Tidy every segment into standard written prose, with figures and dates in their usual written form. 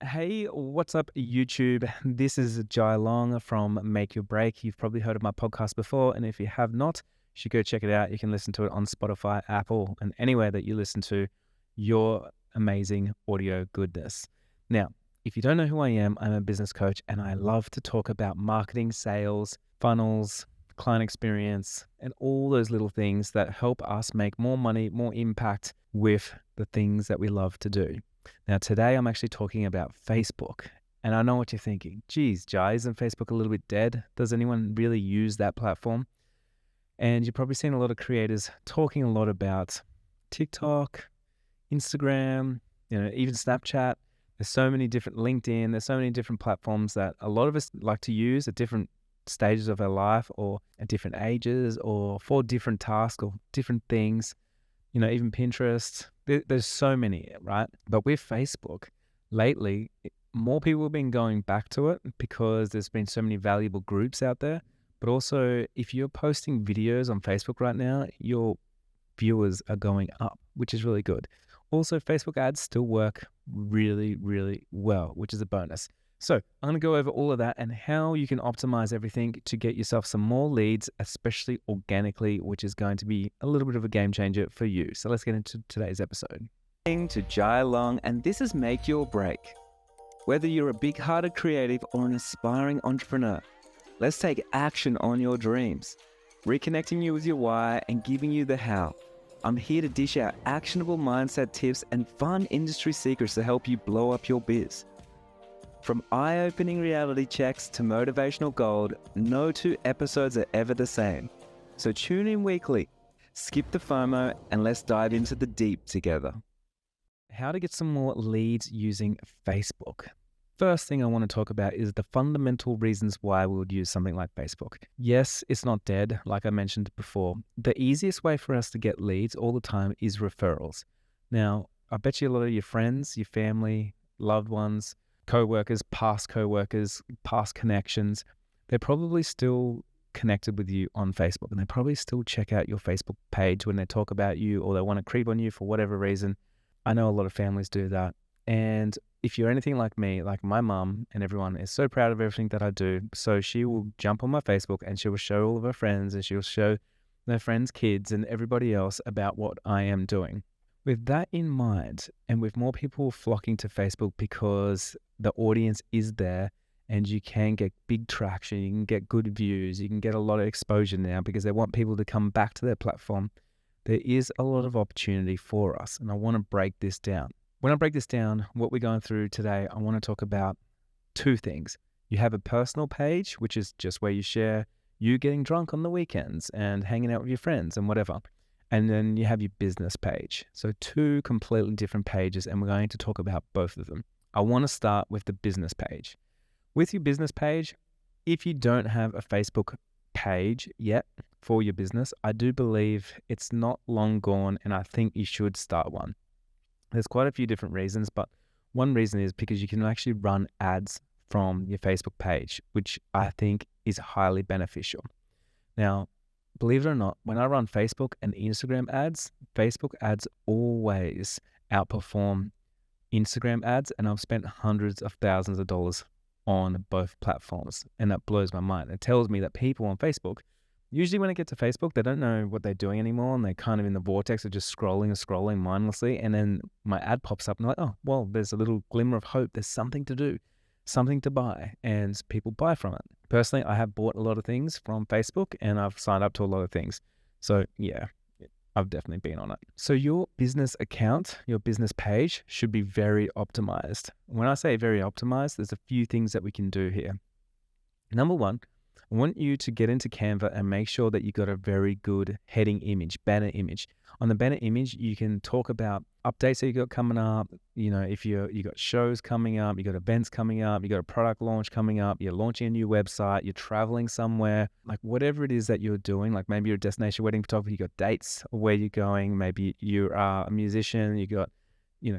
Hey, what's up, YouTube? This is Jai Long from Make Your Break. You've probably heard of my podcast before, and if you have not, you should go check it out. You can listen to it on Spotify, Apple, and anywhere that you listen to your amazing audio goodness. Now, if you don't know who I am, I'm a business coach, and I love to talk about marketing, sales, funnels, client experience, and all those little things that help us make more money, more impact with the things that we love to do. Now, today I'm actually talking about Facebook. And I know what you're thinking. Geez, Jai, isn't Facebook a little bit dead? Does anyone really use that platform? And you've probably seen a lot of creators talking a lot about TikTok, Instagram, even Snapchat. There's so many different LinkedIn. There's so many different platforms that a lot of us like to use at different stages of our life or at different ages or for different tasks or different things. Even Pinterest. There's so many, right? But with Facebook, lately, more people have been going back to it because there's been so many valuable groups out there. But also, if you're posting videos on Facebook right now, your viewers are going up, which is really good. Also, Facebook ads still work really, really well, which is a bonus. So I'm going to go over all of that and how you can optimize everything to get yourself some more leads, especially organically, which is going to be a little bit of a game changer for you. So let's get into today's episode. To Jai Long, and this is Make Your Break. Whether you're a big-hearted creative or an aspiring entrepreneur, let's take action on your dreams, reconnecting you with your why and giving you the how. I'm here to dish out actionable mindset tips and fun industry secrets to help you blow up your biz. From eye-opening reality checks to motivational gold, no two episodes are ever the same. So tune in weekly, skip the FOMO, and let's dive into the deep together. How to get some more leads using Facebook. First thing I want to talk about is the fundamental reasons why we would use something like Facebook. Yes, it's not dead, like I mentioned before. The easiest way for us to get leads all the time is referrals. Now, I bet you a lot of your friends, your family, loved ones, co-workers, past connections, they're probably still connected with you on Facebook, and they probably still check out your Facebook page when they talk about you or they want to creep on you for whatever reason. I know a lot of families do that. And if you're anything like me, like my mum and everyone is so proud of everything that I do. So she will jump on my Facebook and she will show all of her friends and she'll show their friends' kids and everybody else about what I am doing. With that in mind, and with more people flocking to Facebook because the audience is there and you can get big traction, you can get good views, you can get a lot of exposure now because they want people to come back to their platform, there is a lot of opportunity for us. And I want to break this down. When I break this down, what we're going through today, I want to talk about two things. You have a personal page, which is just where you share you getting drunk on the weekends and hanging out with your friends and whatever. And then you have your business page. So two completely different pages, and we're going to talk about both of them. I want to start with the business page. With your business page, if you don't have a Facebook page yet for your business, I do believe it's not long gone, and I think you should start one. There's quite a few different reasons, but one reason is because you can actually run ads from your Facebook page, which I think is highly beneficial. Now, believe it or not, when I run Facebook and Instagram ads, Facebook ads always outperform Instagram ads, and I've spent hundreds of thousands of dollars on both platforms, and that blows my mind. It tells me that people on Facebook, usually when they get to Facebook, they don't know what they're doing anymore, and they're kind of in the vortex of just scrolling mindlessly, and then my ad pops up, and they're like, oh, well, there's a little glimmer of hope. There's something to do, something to buy, and people buy from it. Personally, I have bought a lot of things from Facebook, and I've signed up to a lot of things. So yeah, I've definitely been on it. So your business account, your business page should be very optimized. When I say very optimized, there's a few things that we can do here. Number one, I want you to get into Canva and make sure that you got a very good heading image, banner image. On the banner image, you can talk about updates that you got coming up. If you got shows coming up, you got events coming up, you got a product launch coming up, you're launching a new website, you're traveling somewhere, like whatever it is that you're doing, like maybe you're a destination wedding photographer, you got dates of where you're going, maybe you are a musician, you got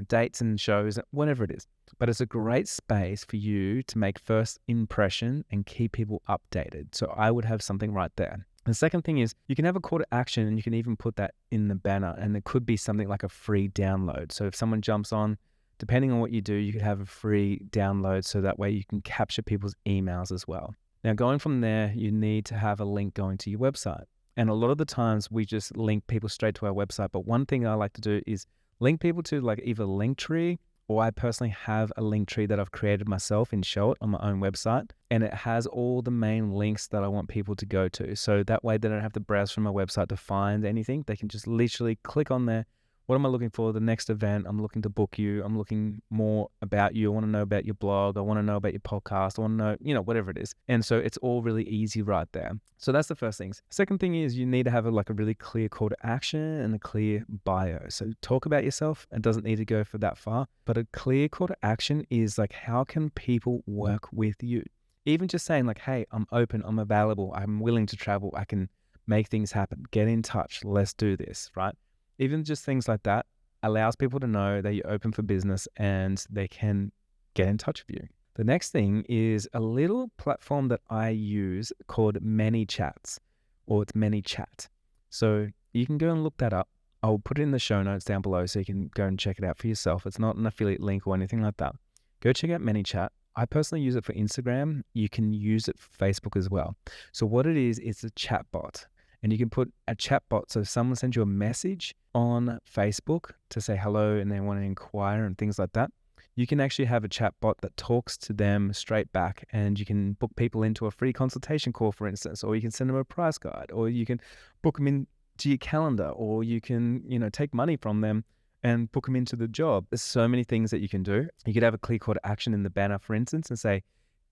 dates and shows, whatever it is. But it's a great space for you to make first impression and keep people updated. So I would have something right there. The second thing is you can have a call to action, and you can even put that in the banner, and it could be something like a free download. So if someone jumps on depending on what you do, you could have a free download so that way you can capture people's emails as well. Now, going from there, you need to have a link going to your website. And a lot of the times we just link people straight to our website. But one thing I like to do is link people to like either Linktree, or I personally have a Linktree that I've created myself in Show It on my own website. And it has all the main links that I want people to go to. So that way they don't have to browse from my website to find anything. They can just literally click on there. What am I looking for? The next event. I'm looking to book you. I'm looking more about you. I want to know about your blog. I want to know about your podcast. I want to know, whatever it is. And so it's all really easy right there. So that's the first things. Second thing is you need to have a really clear call to action and a clear bio. So talk about yourself. It doesn't need to go for that far, but a clear call to action is like, how can people work with you? Even just saying like, hey, I'm open, I'm available, I'm willing to travel, I can make things happen. Get in touch. Let's do this, right? Even just things like that allows people to know that you're open for business and they can get in touch with you. The next thing is a little platform that I use called Manychat, or it's Manychat. So you can go and look that up. I'll put it in the show notes down below so you can go and check it out for yourself. It's not an affiliate link or anything like that. Go check out Manychat. I personally use it for Instagram. You can use it for Facebook as well. So what it is, it's a chat bot. And you can put a chat bot. So if someone sends you a message on Facebook to say hello and they want to inquire and things like that, you can actually have a chat bot that talks to them straight back, and you can book people into a free consultation call, for instance, or you can send them a price guide, or you can book them into your calendar, or you can, take money from them and book them into the job. There's so many things that you can do. You could have a clear call to action in the banner, for instance, and say,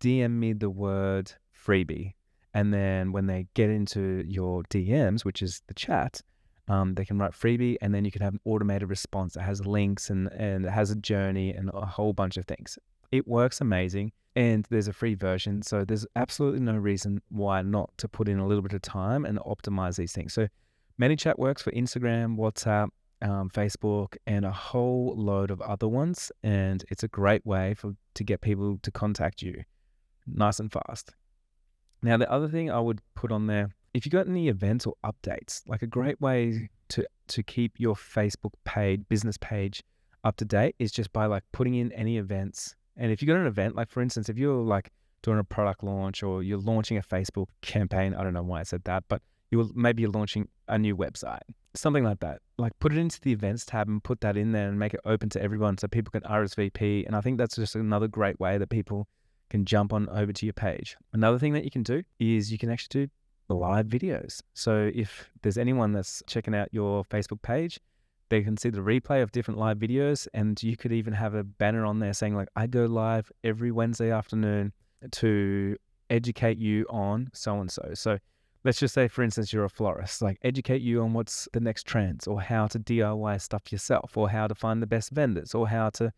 DM me the word freebie. And then when they get into your DMs, which is the chat, they can write freebie, and then you can have an automated response that has links and it has a journey and a whole bunch of things. It works amazing, and there's a free version. So there's absolutely no reason why not to put in a little bit of time and optimize these things. So Manychat works for Instagram, WhatsApp, Facebook, and a whole load of other ones. And it's a great way to get people to contact you nice and fast. Now, the other thing I would put on there, if you got any events or updates, like a great way to keep your Facebook page, business page up to date is just by like putting in any events. And if you got an event, like for instance, if you're like doing a product launch or you're launching a Facebook campaign, I don't know why I said that, but maybe you're launching a new website, something like that. Like put it into the events tab and put that in there and make it open to everyone so people can RSVP. And I think that's just another great way that people can jump on over to your page. Another thing that you can do is you can actually do live videos. So if there's anyone that's checking out your Facebook page, they can see the replay of different live videos, and you could even have a banner on there saying like, I go live every Wednesday afternoon to educate you on so-and-so. So let's just say, for instance, you're a florist, like educate you on what's the next trends, or how to DIY stuff yourself, or how to find the best vendors, or how to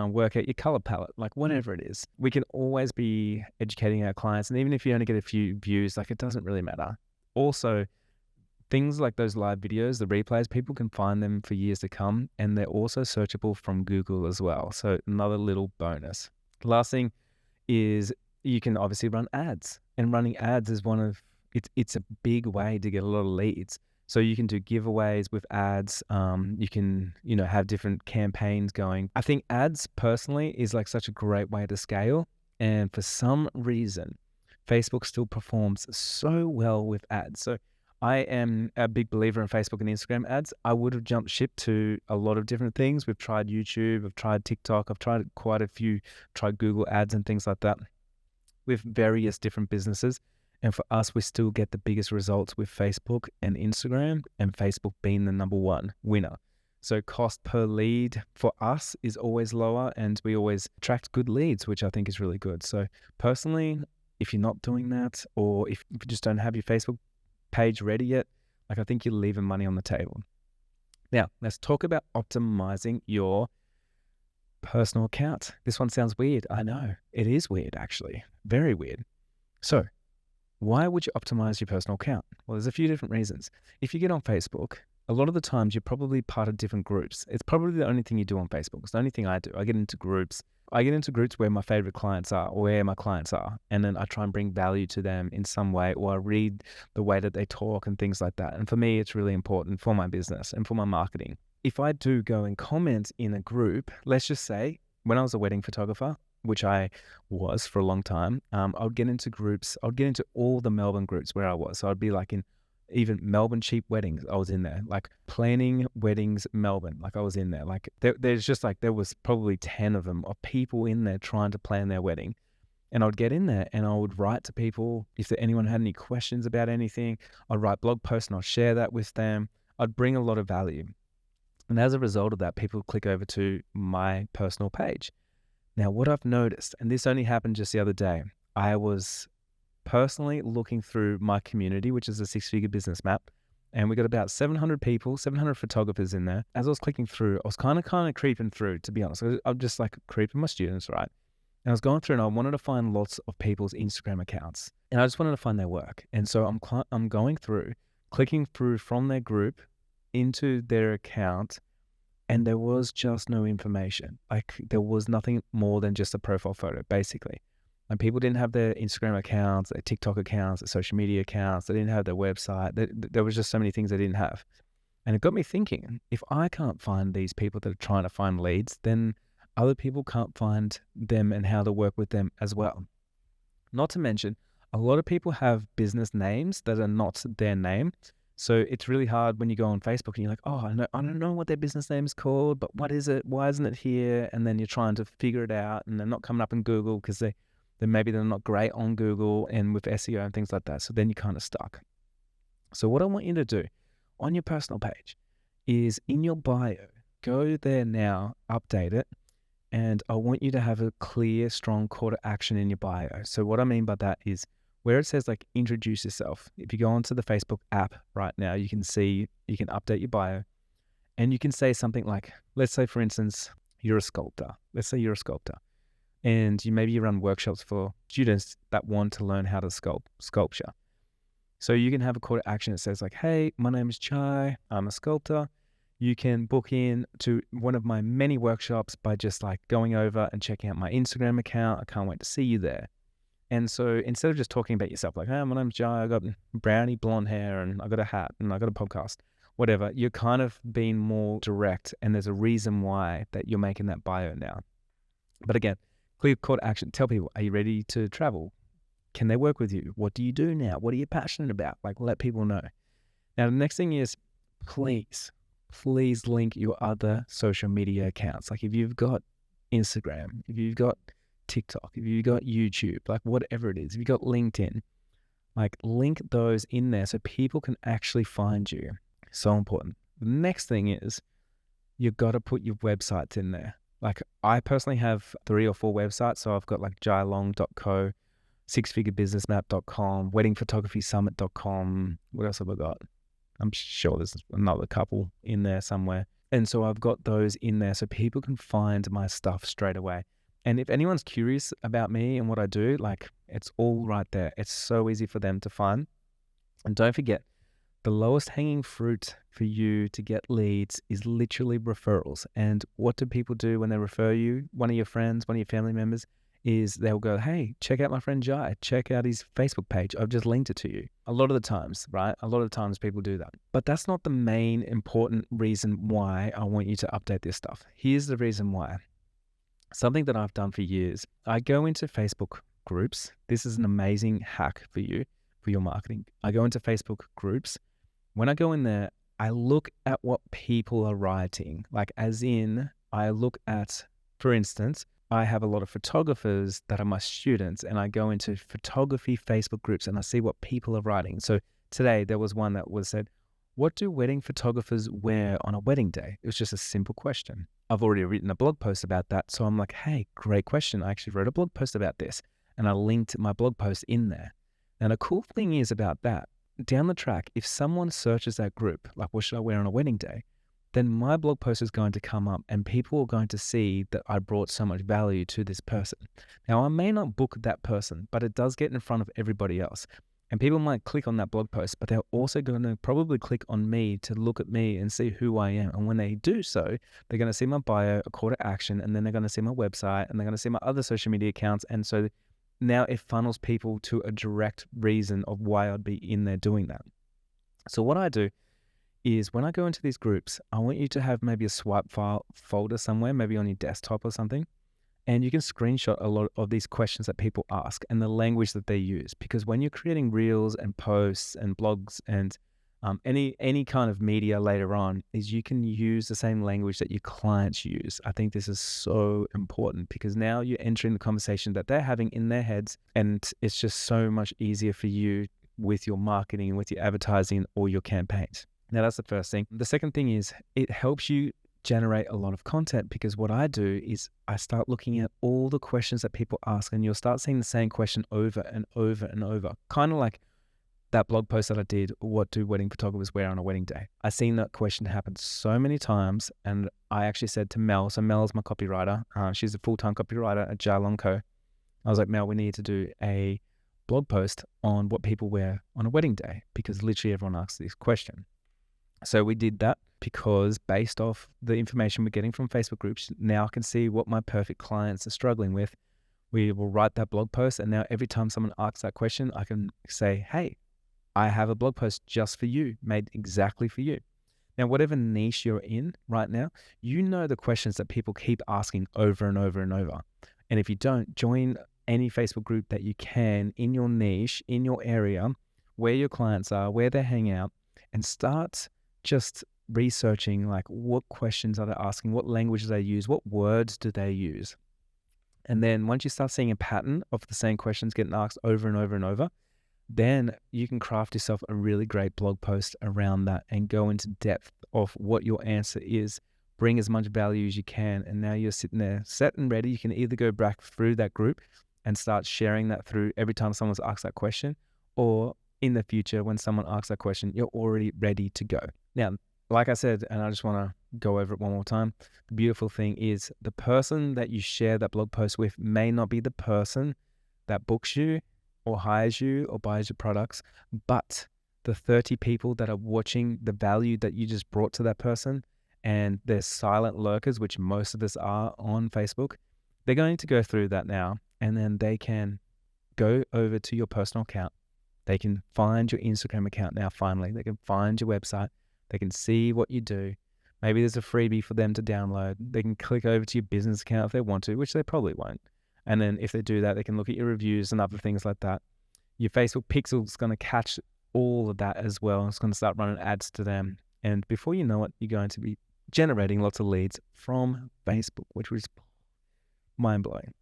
work out your color palette, like whatever it is. We can always be educating our clients. And even if you only get a few views, like it doesn't really matter. Also, things like those live videos, the replays, people can find them for years to come. And they're also searchable from Google as well. So another little bonus. The last thing is you can obviously run ads. And running ads is it's a big way to get a lot of leads. So you can do giveaways with ads. You can, have different campaigns going. I think ads personally is like such a great way to scale. And for some reason, Facebook still performs so well with ads. So I am a big believer in Facebook and Instagram ads. I would have jumped ship to a lot of different things. We've tried YouTube, I've tried TikTok, I've tried quite a few, tried Google ads and things like that with various different businesses. And for us, we still get the biggest results with Facebook and Instagram, and Facebook being the number one winner. So cost per lead for us is always lower, and we always attract good leads, which I think is really good. So personally, if you're not doing that, or if you just don't have your Facebook page ready yet, like I think you're leaving money on the table. Now, let's talk about optimizing your personal account. This one sounds weird. I know. It is weird, actually. Very weird. So why would you optimize your personal account? Well, there's a few different reasons. If you get on Facebook, a lot of the times you're probably part of different groups. It's probably the only thing you do on Facebook. It's the only thing I do. I get into groups. Where my favorite clients are, or where my clients are. And then I try and bring value to them in some way, or I read the way that they talk and things like that. And for me, it's really important for my business and for my marketing. if I do go and comment in a group, let's just say when I was a wedding photographer, which I was for a long time, I would get into groups. I'd get into all the Melbourne groups where I was. So I'd be like in even Melbourne cheap weddings. I was in there, like planning weddings, Melbourne. Like I was in there. Like there's just like, there was probably 10 of them of people in there trying to plan their wedding. And I'd get in there and I would write to people if anyone had any questions about anything. I'd write blog posts and I'd share that with them. I'd bring a lot of value. And as a result of that, people click over to my personal page. Now, what I've noticed, and this only happened just the other day, I was personally looking through my community, which is a 6-figure business map, and we got about 700 people, 700 photographers in there. As I was clicking through, I was kind of creeping through, to be honest. I'm just like creeping my students, right? And I was going through and I wanted to find lots of people's Instagram accounts, and I just wanted to find their work. And so I'm going through, clicking through from their group into their account, and there was just no information. Like there was nothing more than just a profile photo, basically. And people didn't have their Instagram accounts, their TikTok accounts, their social media accounts. They didn't have their website. There was just so many things they didn't have. And it got me thinking, if I can't find these people that are trying to find leads, then other people can't find them and how to work with them as well. Not to mention, a lot of people have business names that are not their name. So it's really hard when you go on Facebook and you're like, oh, I don't know what their business name is called, but what is it? Why isn't it here? And then you're trying to figure it out, and they're not coming up in Google because maybe they're not great on Google and with SEO and things like that. So then you're kind of stuck. So what I want you to do on your personal page is in your bio, go there now, update it. And I want you to have a clear, strong call to action in your bio. So what I mean by that is, where it says like introduce yourself, if you go onto the Facebook app right now, you can see, you can update your bio and you can say something like, let's say for instance, you're a sculptor. Let's say you're a sculptor and maybe you run workshops for students that want to learn how to sculpture. So you can have a call to action that says like, hey, my name is Chai, I'm a sculptor. You can book in to one of my many workshops by just like going over and checking out my Instagram account. I can't wait to see you there. And so instead of just talking about yourself, like, hey, my name's Jai, I got brownie blonde hair and I got a hat and I got a podcast, whatever, you're kind of being more direct, and there's a reason why that you're making that bio now. But again, clear call to action. Tell people, are you ready to travel? Can they work with you? What do you do now? What are you passionate about? Like, let people know. Now, the next thing is, please link your other social media accounts. Like if you've got Instagram, if you've got TikTok, if you've got YouTube, like whatever it is, if you've got LinkedIn, like link those in there so people can actually find you. So important. The next thing is you've got to put your websites in there. Like I personally have 3 or 4 websites. So I've got like jailong.co, 6figurebusinessmap.com, weddingphotographysummit.com. What else have I got? I'm sure there's another couple in there somewhere. And so I've got those in there so people can find my stuff straight away. And if anyone's curious about me and what I do, like it's all right there. It's so easy for them to find. And don't forget, the lowest hanging fruit for you to get leads is literally referrals. And what do people do when they refer you? One of your friends, one of your family members, is they'll go, hey, check out my friend Jai, check out his Facebook page. I've just linked it to you. A lot of the times, right? A lot of the times people do that. But that's not the main important reason why I want you to update this stuff. Here's the reason why. Something that I've done for years. I go into Facebook groups. This is an amazing hack for you, for your marketing. I go into Facebook groups. When I go in there, I look at what people are writing. Like as in, I look at, for instance, I have a lot of photographers that are my students, and I go into photography Facebook groups and I see what people are writing. So today there was one that was said, what do wedding photographers wear on a wedding day? It was just a simple question. I've already written a blog post about that. So I'm like, hey, great question. I actually wrote a blog post about this and I linked my blog post in there. And the cool thing is about that, down the track, if someone searches that group, like what should I wear on a wedding day? Then my blog post is going to come up and people are going to see that I brought so much value to this person. Now, I may not book that person, but it does get in front of everybody else. And people might click on that blog post, but they're also going to probably click on me to look at me and see who I am. And when they do so, they're going to see my bio, a call to action, and then they're going to see my website, and they're going to see my other social media accounts. And so now it funnels people to a direct reason of why I'd be in there doing that. So what I do is when I go into these groups, I want you to have maybe a swipe file folder somewhere, maybe on your desktop or something. And you can screenshot a lot of these questions that people ask and the language that they use. Because when you're creating reels and posts and blogs and any kind of media later on, is you can use the same language that your clients use. I think this is so important because now you're entering the conversation that they're having in their heads, and it's just so much easier for you with your marketing and with your advertising or your campaigns. Now, that's the first thing. The second thing is it helps you generate a lot of content, because what I do is I start looking at all the questions that people ask, and you'll start seeing the same question over and over and over. Kind of like that blog post that I did, what do wedding photographers wear on a wedding day? I've seen that question happen so many times, and I actually said to Mel, so Mel is my copywriter. She's a full-time copywriter at Jailong Co. I was like, Mel, we need to do a blog post on what people wear on a wedding day, because literally everyone asks this question. So we did that because based off the information we're getting from Facebook groups, now I can see what my perfect clients are struggling with. We will write that blog post, and now every time someone asks that question, I can say, hey, I have a blog post just for you, made exactly for you. Now, whatever niche you're in right now, you know the questions that people keep asking over and over and over. And if you don't, join any Facebook group that you can in your niche, in your area, where your clients are, where they hang out, and start just researching like what questions are they asking, what language do they use, what words do they use. And then once you start seeing a pattern of the same questions getting asked over and over and over, then you can craft yourself a really great blog post around that and go into depth of what your answer is. Bring as much value as you can. And now you're sitting there set and ready. You can either go back through that group and start sharing that through every time someone's asked that question, or in the future, when someone asks that question, you're already ready to go. Now, like I said, and I just want to go over it one more time, the beautiful thing is the person that you share that blog post with may not be the person that books you or hires you or buys your products, but the 30 people that are watching the value that you just brought to that person, and they're silent lurkers, which most of us are on Facebook, they're going to go through that now, and then they can go over to your personal account. They can find your Instagram account now, finally. They can find your website. They can see what you do. Maybe there's a freebie for them to download. They can click over to your business account if they want to, which they probably won't. And then if they do that, they can look at your reviews and other things like that. Your Facebook pixel is going to catch all of that as well. It's going to start running ads to them. And before you know it, you're going to be generating lots of leads from Facebook, which was mind-blowing.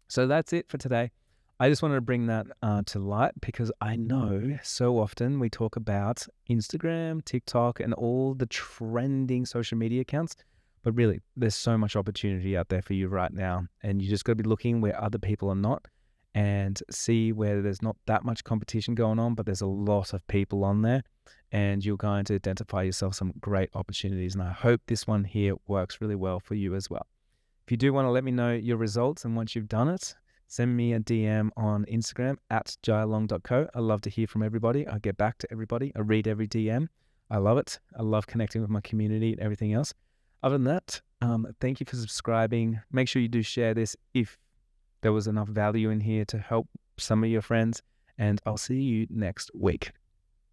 So that's it for today. I just wanted to bring that to light, because I know so often we talk about Instagram, TikTok, and all the trending social media accounts, but really there's so much opportunity out there for you right now, and you just got to be looking where other people are not and see where there's not that much competition going on, but there's a lot of people on there, and you're going to identify yourself some great opportunities. And I hope this one here works really well for you as well. If you do want to let me know your results, and once you've done it, send me a DM on Instagram at jailong.co. I love to hear from everybody. I get back to everybody. I read every DM. I love it. I love connecting with my community and everything else. Other than that, thank you for subscribing. Make sure you do share this if there was enough value in here to help some of your friends. And I'll see you next week.